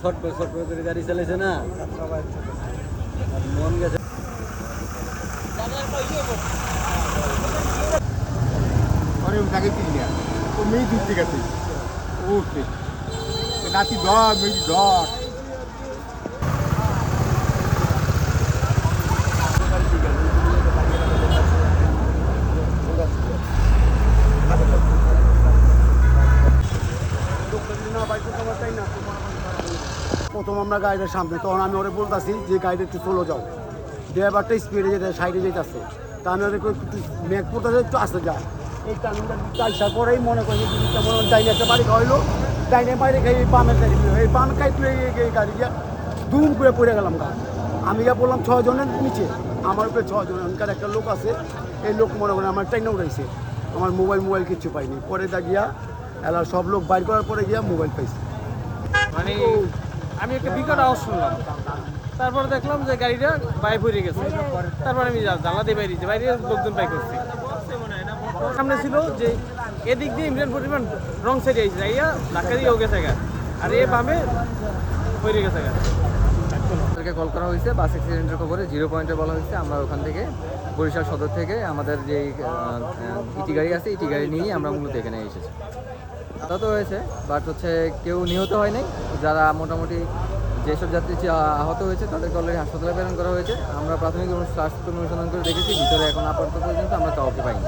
Short করে গাড়ি চালাইছে না মন গেছে। তাকে চিনি না ও মেয়ে দূর থেকে আছে উঠছে নাতি ধর মেয়ে ধর প্রথম আমরা গাড়িটার সামনে তখন আমি ওরে বলতেছি যে গাড়িটা একটু চলে যাও, ড্রাইভারটা স্পিডে যেতে সাইডে যেতেছে, তা আমি ওদের একটু মেঘ পড়তেছে একটু আসতে যায়। এই টার্নিংটা আসার পরেই মনে করি জিনিসটা মনে হয় ডাইনে একটা বাড়ি খাওয়াইলো, ডাইনে বাইরে খাই এই বামের গাড়ি এই বাম খাই তুই এই গাড়ি গিয়া দুম করে পড়ে গেলাম গা। আমি গিয়া বললাম 6 জনের নিচে, আমার উপরে 6 জন, এখানকার একটা লোক আছে, এই লোক মনে করেন আমার ট্রেনে উঠাইছে, আমার মোবাইল কিচ্ছু পাইনি। পরে তা গিয়া এলা সব লোক বাইর করার পরে গিয়া মোবাইল পাইছি। মানে আমি একটা বিকট আওয়াজ শুনলাম, তারপর দেখলাম যে গাড়িটা বাইরে পড়ে গেছে। তারপর আমি জানলা দিয়ে বাইরে বাইরে লোকজন বাই করছি। সামনে ছিল যে এদিক দিয়ে ইমরান পরিমাণ রং সাইডে আইছে, যাইয়া ধাক্কা দিয়ে গেছে গা, আর এ বামে পড়ে গেছে গা। আমাদেরকে কল করা হয়েছে বাস অ্যাক্সিডেন্টের খবরে, 0 পয়েন্টে বলা হয়েছে। আমরা ওখান থেকে বরিশাল সদর থেকে আমাদের যে ইটি গাড়ি আছে, ইটি গাড়ি নিয়েই আমরা মূলত এখানে এসেছি। আহত হয়েছে, বাট কেউ নিহত হয় নাই। যারা মোটামুটি যেসব যাত্রী আহত হয়েছে তাদেরকে অলরেডি হাসপাতালে প্রেরণ করা হয়েছে। আমরা প্রাথমিক স্বাস্থ্য অনুসন্ধান করে দেখেছি, ভিতরে এখন আপাতত পর্যন্ত আমরা কাউকে পাইনি।